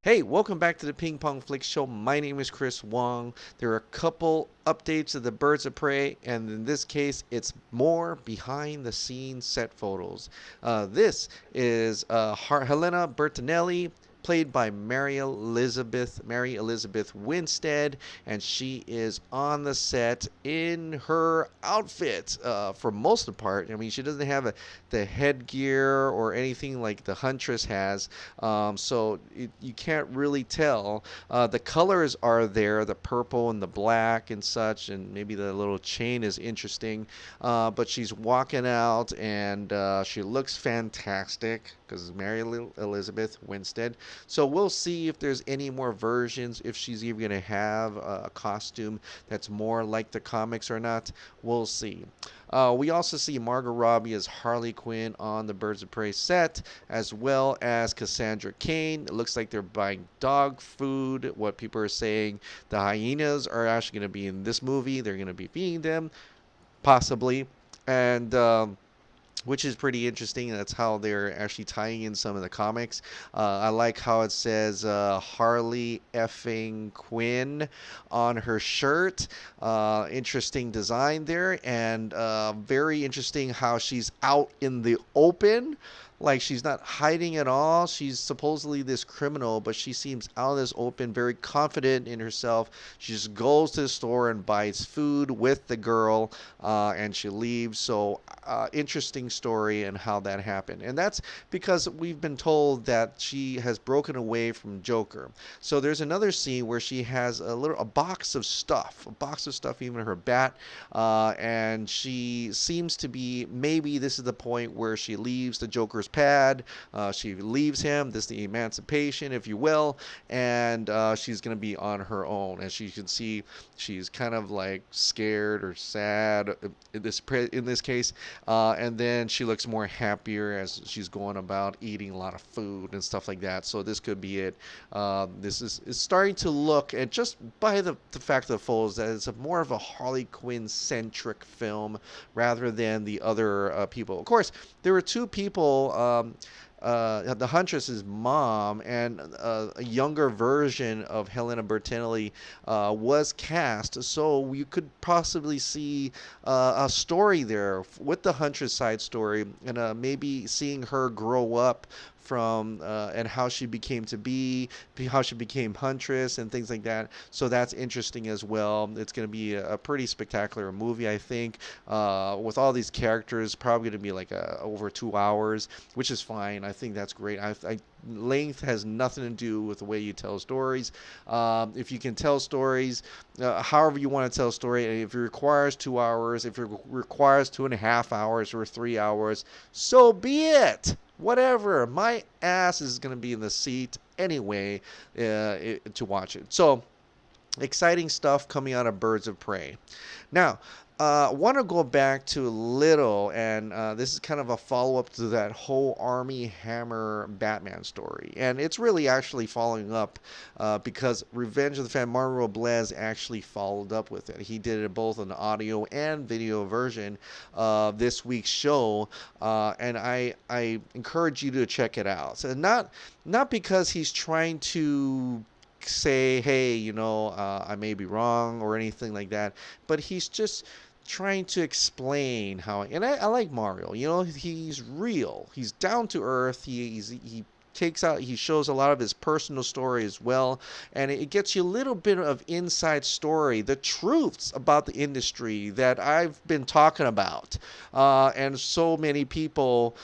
Hey, welcome back to the Ping Pong Flick Show. My name is Chris Wong. There are a couple updates of the Birds of Prey, and in this case, it's more behind the scenes set photos. This is Helena Bertinelli, played by Mary Elizabeth Winstead, and she is on the set in her outfit for most of the part. I mean, she doesn't have the headgear or anything like the Huntress has, you can't really tell. The colors are there, the purple and the black and such, and maybe the little chain is interesting. But she's walking out, and she looks fantastic because Mary Elizabeth Winstead. So we'll see if there's any more versions, if she's even going to have a costume that's more like the comics or not. We'll see. We also see Margot Robbie as Harley Quinn on the Birds of Prey set, as well as Cassandra Cain. It looks like they're buying dog food. What people are saying, the hyenas are actually going to be in this movie. They're going to be feeding them, possibly. And which is pretty interesting. That's how they're actually tying in some of the comics. I like how it says Harley effing Quinn on her shirt. Interesting design there, and very interesting how she's out in the open. Like, she's not hiding at all. She's supposedly this criminal, but she seems out of this open, very confident in herself. She just goes to the store and buys food with the girl, and she leaves. So, interesting story and how that happened. And that's because we've been told that she has broken away from Joker. So there's another scene where she has a box of stuff, even her bat, and she seems to be, maybe this is the point where she leaves the Joker's pad. She leaves him. This is the emancipation, if you will, and she's going to be on her own. As you can see, she's kind of like scared or sad in this case, and then she looks more happier as she's going about eating a lot of food and stuff like that. So this could be it. This is starting to look, and just by the fact of the photos, that it's more of a Harley Quinn centric film rather than the other people. Of course, there were two people. The Huntress's mom and a younger version of Helena Bertinelli was cast, so you could possibly see a story there with the Huntress side story, and maybe seeing her grow up from and how she how she became Huntress and things like that. So that's interesting as well. It's going to be a pretty spectacular movie, I think, with all these characters. Probably going to be like over 2 hours, which is fine. I think that's great. Length has nothing to do with the way you tell stories. If you can tell stories however you want to tell a story, if it requires 2 hours, if it requires 2.5 hours or 3 hours, so be it. Whatever. My ass is going to be in the seat anyway to watch it. So, exciting stuff coming out of Birds of Prey. Now, I want to go back to a little, and this is kind of a follow-up to that whole Armie Hammer Batman story. And it's really actually following up because Revenge of the Fan Mario Robles actually followed up with it. He did it both on the audio and video version of this week's show, and I encourage you to check it out. So not because he's trying to say, hey, I may be wrong or anything like that, but he's just trying to explain how, and I like Mario. He's real. He's down to earth. He shows a lot of his personal story as well, and it gets you a little bit of inside story, the truths about the industry that I've been talking about, and so many people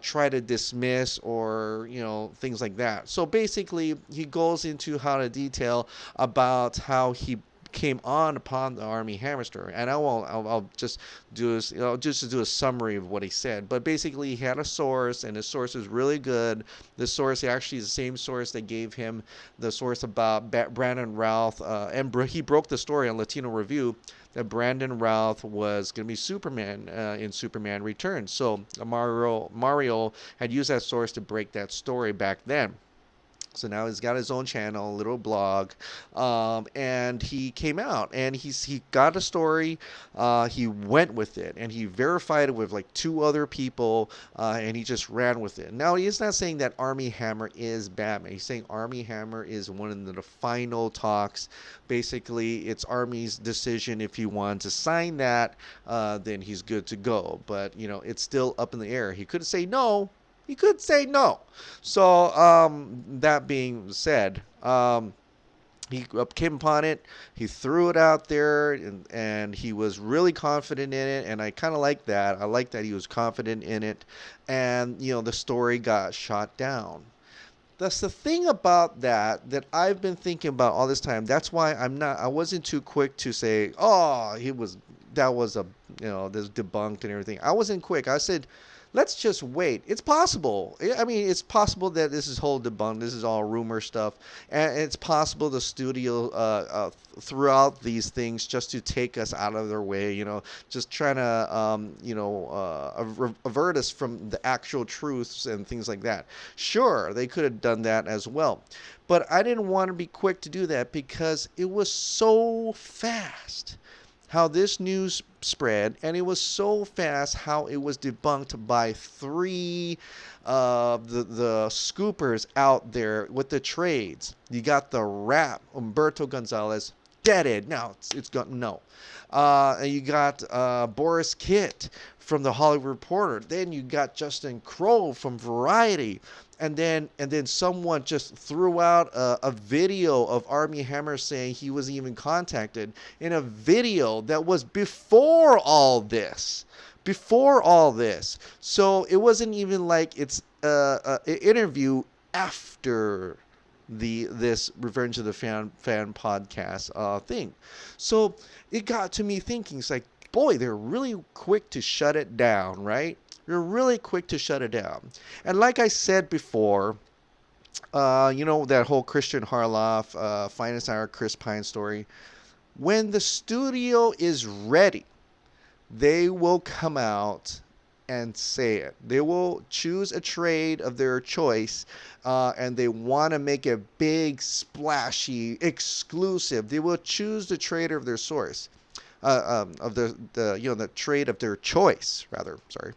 try to dismiss or things like that. So basically, he goes into how to detail about how he came on upon the Armie Hammer story, and I'll just do this, just to do a summary of what he said. But basically, he had a source, and his source is really good. The source actually is the same source that gave him the source about Brandon Routh, and he broke the story on Latino Review that Brandon Routh was going to be Superman in Superman Returns. So Mario had used that source to break that story back then. So now he's got his own channel, little blog, and he came out and he got a story. He went with it and he verified it with like two other people, and he just ran with it. Now he's not saying that Armie Hammer is Batman. He's saying Armie Hammer is one of the final talks. Basically, it's Armie's decision. If he wants to sign that, then he's good to go. But it's still up in the air. He could say no. He could say no. So, that being said, he came upon it. He threw it out there, and he was really confident in it. And I kind of like that. I like that he was confident in it. And, the story got shot down. That's the thing about that I've been thinking about all this time. That's why I wasn't too quick to say, oh, that was this debunked and everything. I wasn't quick. I said, let's just wait. It's possible. I mean, it's possible that this is whole debunked. This is all rumor stuff, and it's possible the studio threw out these things just to take us out of their way. Just trying to avert us from the actual truths and things like that. Sure, they could have done that as well, but I didn't want to be quick to do that because it was so fast how this news spread, and it was so fast how it was debunked by three the scoopers out there with the trades. You got the rap, Humberto Gonzalez, deaded. Now it's gone. No. And you got Boris Kitt from the Hollywood Reporter. Then you got Justin Crowe from Variety. And then someone just threw out a video of Armie Hammer saying he was even contacted in a video that was before all this. So it wasn't even like it's an interview after this Revenge of the Fan podcast thing. So it got to me thinking, it's like, boy, they're really quick to shut it down, right? You're really quick to shut it down. And like I said before, that whole Christian Harloff, Finest Hour, Chris Pine story. When the studio is ready, they will come out and say it. They will choose a trade of their choice, and they want to make it big, splashy, exclusive. They will choose the trader of their source. Of the trade of their choice, rather. Sorry,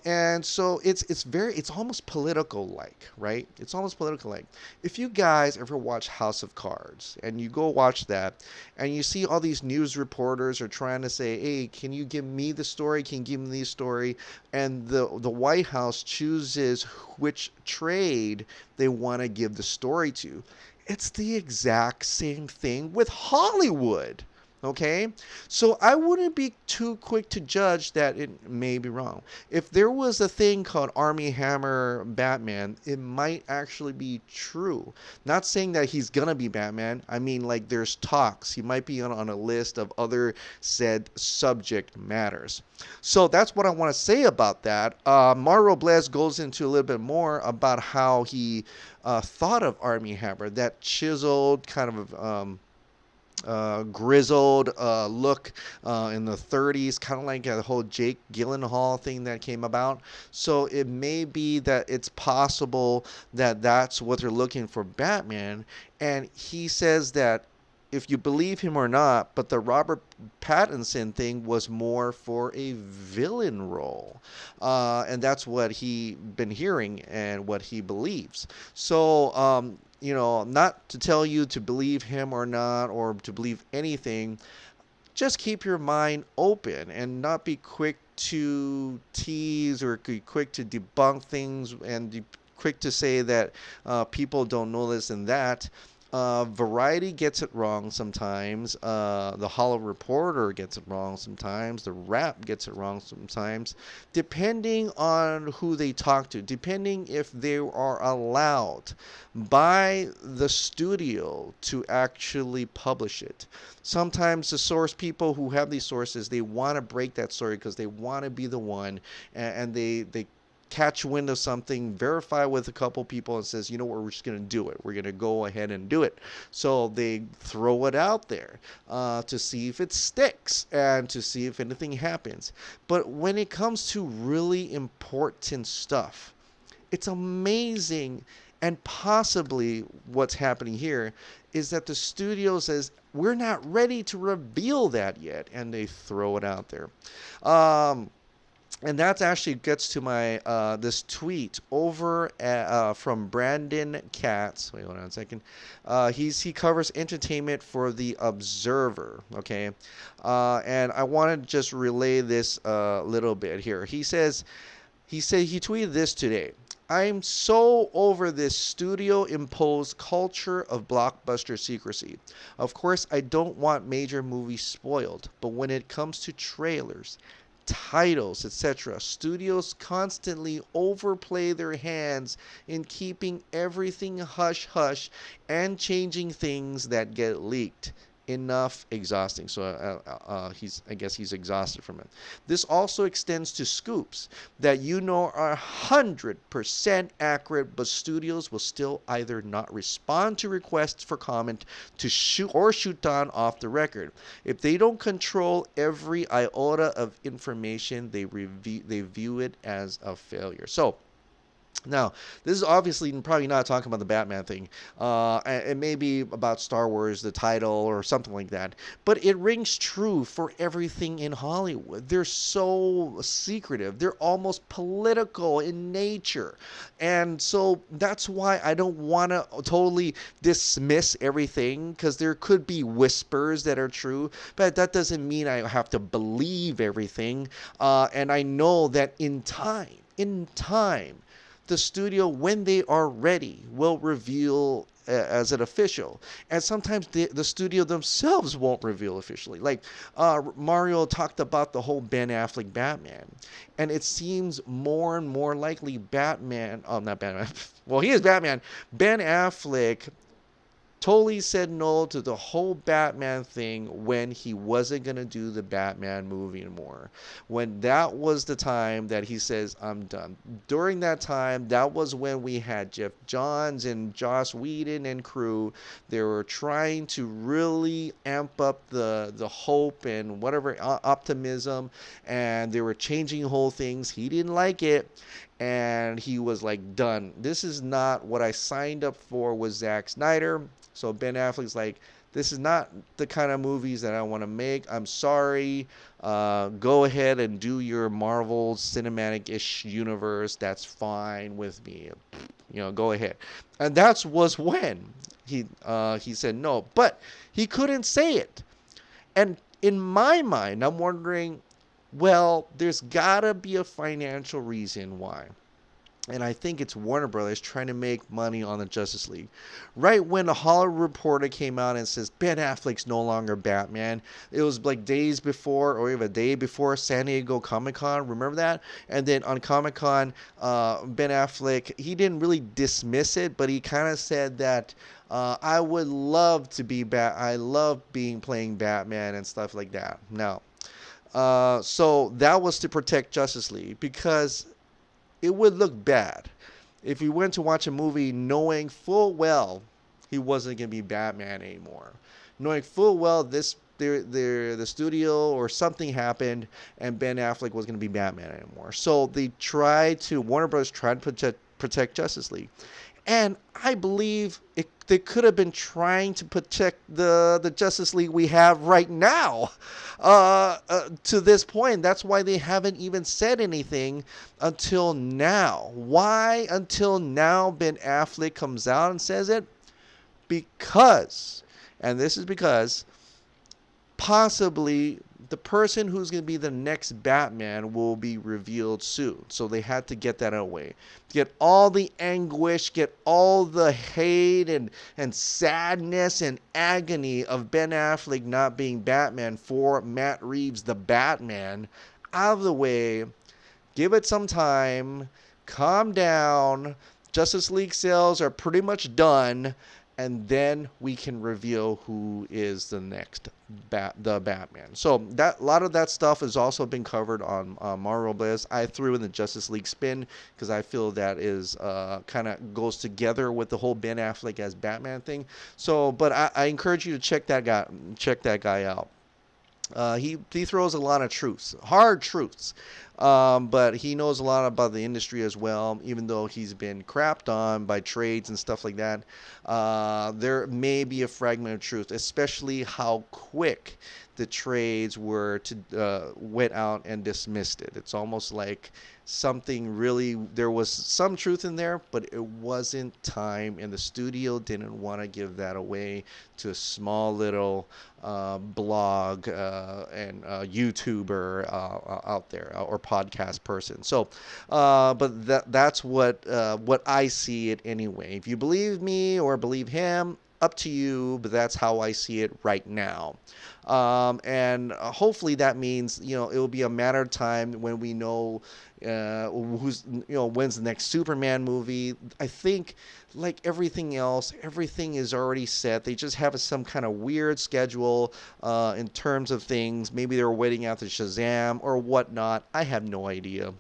and so it's almost political like, right? It's almost political like. If you guys ever watch House of Cards and you go watch that, and you see all these news reporters are trying to say, hey, can you give me the story? Can you give me the story? And the White House chooses which trade they want to give the story to. It's the exact same thing with Hollywood. Okay, so I wouldn't be too quick to judge that it may be wrong. If there was a thing called Armie Hammer Batman, it might actually be true. Not saying that he's gonna be Batman. I mean, like, there's talks. He might be on a list of other said subject matters. So that's what I want to say about that. Mauro Blez goes into a little bit more about how he thought of Armie Hammer, that chiseled kind of grizzled look in the 30s, kind of like the whole Jake Gyllenhaal thing that came about. So it may be that it's possible that that's what they're looking for Batman. And he says that if you believe him or not, but the Robert Pattinson thing was more for a villain role. And that's what he been hearing and what he believes. So, not to tell you to believe him or not, or to believe anything. Just keep your mind open and not be quick to tease or be quick to debunk things and be quick to say that people don't know this and that. Variety gets it wrong sometimes. The Hollywood Reporter gets it wrong sometimes. The Rap gets it wrong sometimes. Depending on who they talk to. Depending if they are allowed by the studio to actually publish it. Sometimes the source people who have these sources, they want to break that story because they want to be the one, and they catch wind of something, verify with a couple people, and says, you know what, we're just going to do it. We're going to go ahead and do it. So they throw it out there to see if it sticks and to see if anything happens. But when it comes to really important stuff, it's amazing And possibly what's happening here is that the studio says, we're not ready to reveal that yet. And they throw it out there. And that actually gets to my this tweet over from Brandon Katz. Wait, hold on a second. He covers entertainment for The Observer. Okay, and I want to just relay this a little bit here. He tweeted this today. I'm so over this studio-imposed culture of blockbuster secrecy. Of course, I don't want major movies spoiled, but when it comes to trailers, titles, etc., studios constantly overplay their hands in keeping everything hush-hush and changing things that get leaked. Enough exhausting. So I guess he's exhausted from it. This also extends to scoops that are 100% accurate, but studios will still either not respond to requests for comment to shoot down off the record. If they don't control every iota of information, they view it as a failure. So now, this is obviously probably not talking about the Batman thing. It may be about Star Wars, the title, or something like that. But it rings true for everything in Hollywood. They're so secretive. They're almost political in nature. And so that's why I don't want to totally dismiss everything, because there could be whispers that are true. But that doesn't mean I have to believe everything. And I know that in time, the studio, when they are ready, will reveal as an official. And sometimes the studio themselves won't reveal officially. Like Mario talked about the whole Ben Affleck Batman. And it seems more and more likely not Batman. Well, he is Batman. Ben Affleck totally said no to the whole Batman thing when he wasn't going to do the Batman movie anymore. When that was the time that he says, I'm done. During that time, that was when we had Jeff Johns and Joss Whedon and crew. They were trying to really amp up the hope and whatever optimism, and they were changing whole things. He didn't like it. And he was like, done. This is not what I signed up for with Zack Snyder. So Ben Affleck's like, this is not the kind of movies that I want to make. I'm sorry. Go ahead and do your Marvel cinematic-ish universe. That's fine with me. Go ahead. And was when he said no. But he couldn't say it. And in my mind, I'm wondering, well, there's got to be a financial reason why. And I think it's Warner Brothers trying to make money on the Justice League. Right when the Hollywood Reporter came out and says Ben Affleck's no longer Batman, it was like days before, or even a day before San Diego Comic-Con. Remember that? And then on Comic-Con, Ben Affleck, he didn't really dismiss it, but he kind of said that I would love to be I love playing Batman and stuff like that. Now, so that was to protect Justice League, because it would look bad if we went to watch a movie knowing full well he wasn't going to be Batman anymore. Knowing full well the studio or something happened and Ben Affleck was going to be Batman anymore. So Warner Bros. Tried to protect Justice League. And I believe they could have been trying to protect the Justice League we have right now to this point. That's why they haven't even said anything until now. Why until now Ben Affleck comes out and says it? Because possibly the person who's going to be the next Batman will be revealed soon. So they had to get that away. Get all the anguish, get all the hate and sadness and agony of Ben Affleck not being Batman for Matt Reeves, the Batman, out of the way. Give it some time. Calm down. Justice League sales are pretty much done. And then we can reveal who is the next the Batman. So a lot of that stuff has also been covered on Marvel Bliss. I threw in the Justice League spin because I feel that is kind of goes together with the whole Ben Affleck as Batman thing. So, but I encourage you to check that guy out. He throws a lot of truths, hard truths. But he knows a lot about the industry as well, even though he's been crapped on by trades and stuff like that. There may be a fragment of truth, especially how quick the trades were to went out and dismissed it. It's almost like something really, there was some truth in there, but it wasn't time, and the studio didn't want to give that away to a small little blog and YouTuber out there, or podcast person. So, but that's what I see it anyway. If you believe me or believe him, up to you, but that's how I see it right now. And hopefully that means, it will be a matter of time when we know when's the next Superman movie. I think, like everything else, everything is already set. They just have some kind of weird schedule in terms of things. Maybe they're waiting out the Shazam or whatnot. I have no idea.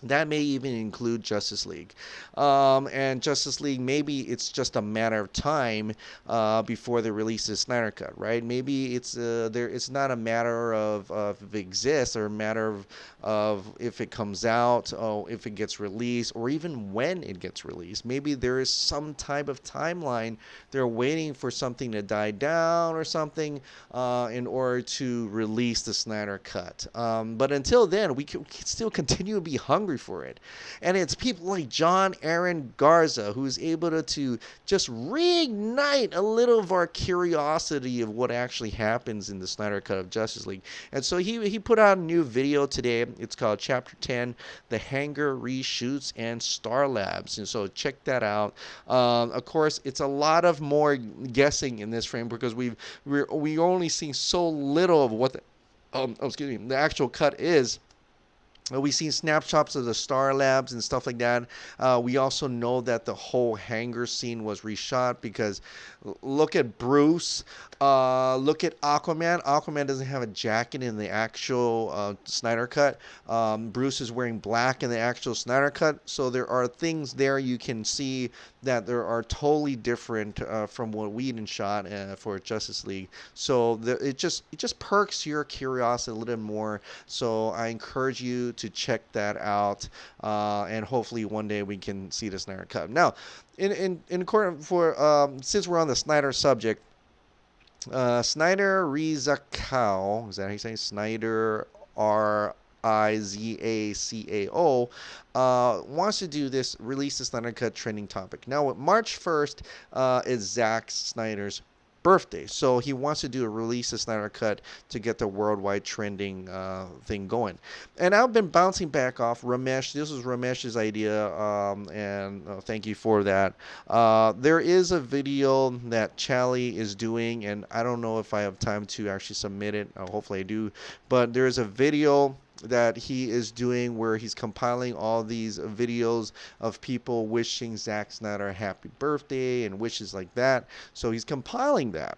That may even include Justice League. And Justice League, maybe it's just a matter of time before they release the Snyder Cut, right? Maybe it's not a matter of if it exists, or a matter of if it comes out, if it gets released, or even when it gets released. Maybe there is some type of timeline. They're waiting for something to die down or something in order to release the Snyder Cut. But until then, we can still continue to be hungry for it. And it's people like John Aaron Garza who's able to just reignite a little of our curiosity of what actually happens in the Snyder Cut of Justice League. And so he put out a new video today. It's called Chapter 10, The Hanger Reshoots and Star Labs. And so check that out. Of course, it's a lot of more guessing in this frame, because we only seen so little of what the actual cut is. We've seen snapshots of the Star Labs and stuff like that. We also know that the whole hangar scene was reshot, because look at Bruce. Look at Aquaman. Aquaman doesn't have a jacket in the actual Snyder Cut. Bruce is wearing black in the actual Snyder Cut. So there are things there you can see that there are totally different from what Whedon shot for Justice League. So it just perks your curiosity a little more. So I encourage you to check that out, and hopefully one day we can see the Snyder Cut. Now, in accordance for since we're on the Snyder subject, Snyder Rizacao, is that how you say Snyder Rizacao, wants to do this, release the Snyder Cut trending topic. Now, March 1st is Zack Snyder's birthday, so he wants to do a release of Snyder Cut to get the worldwide trending thing going. And I've been bouncing back off Ramesh. This was Ramesh's idea, and thank you for that. There is a video that Charlie is doing, and I don't know if I have time to actually submit it. Hopefully I do. But there's a video that he is doing where he's compiling all these videos of people wishing Zack Snyder a happy birthday and wishes like that. So he's compiling that.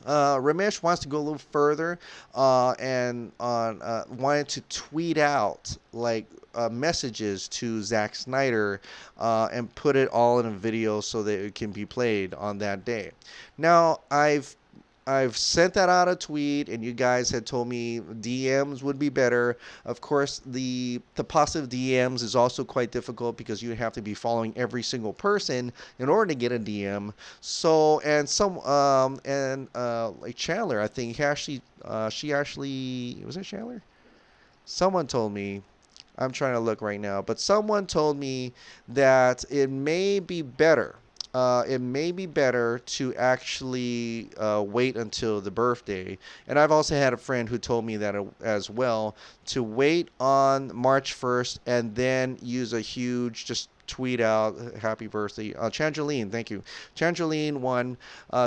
Ramesh wants to go a little further and wanted to tweet out like messages to Zack Snyder and put it all in a video so that it can be played on that day. Now, I've sent that out a tweet, and you guys had told me DMs would be better. Of course, the positive DMs is also quite difficult, because you have to be following every single person in order to get a DM. So, and like Chandler, I think she actually, was it Chandler? Someone told me, I'm trying to look right now, but someone told me that it may be better. It may be better to actually wait until the birthday. And I've also had a friend who told me that as well, to wait on March 1st and then use a huge, just tweet out happy birthday. Changeline, thank you. Changeline1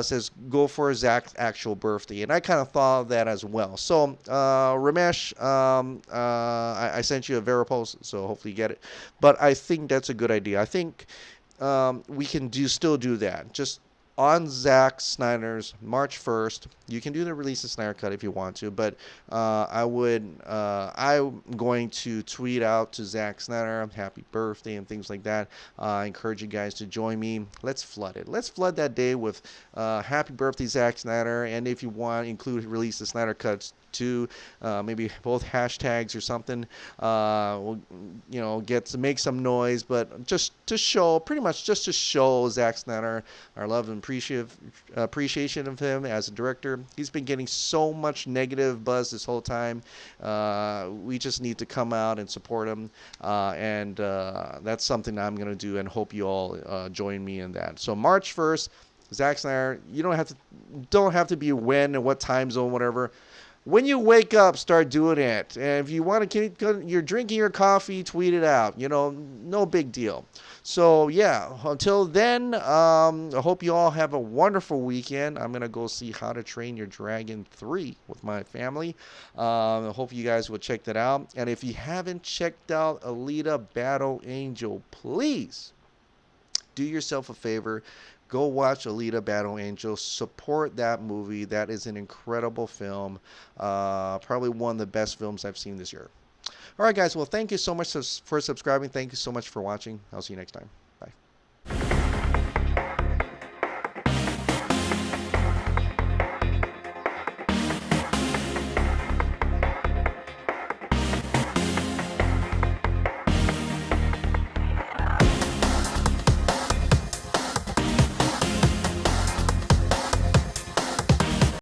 says go for Zach's actual birthday. And I kind of thought of that as well. So Ramesh, I sent you a Vera post, so hopefully you get it. But I think that's a good idea. I think we can still do that. Just on Zack Snyder's March 1st. You can do the release of Snyder Cut if you want to, but I'm going to tweet out to Zack Snyder, happy birthday and things like that. I encourage you guys to join me. Let's flood it. Let's flood that day with happy birthday, Zack Snyder, and if you want, include release the Snyder Cuts too. Maybe both hashtags or something. We'll, get to make some noise, but just to show, pretty much just to show Zack Snyder our love and appreciation of him as a director. He's been getting so much negative buzz this whole time. We just need to come out and support him, and that's something I'm going to do, and hope you all join me in that. So March 1st, Zack Snyder. You don't have to be when and what time zone, whatever. When you wake up, start doing it. And if you want to keep, you're drinking your coffee, tweet it out. No big deal. So, yeah, until then, I hope you all have a wonderful weekend. I'm going to go see How to Train Your Dragon 3 with my family. I hope you guys will check that out. And if you haven't checked out Alita Battle Angel, please do yourself a favor. Go watch Alita Battle Angel. Support that movie. That is an incredible film. Probably one of the best films I've seen this year. All right, guys. Well, thank you so much for subscribing. Thank you so much for watching. I'll see you next time.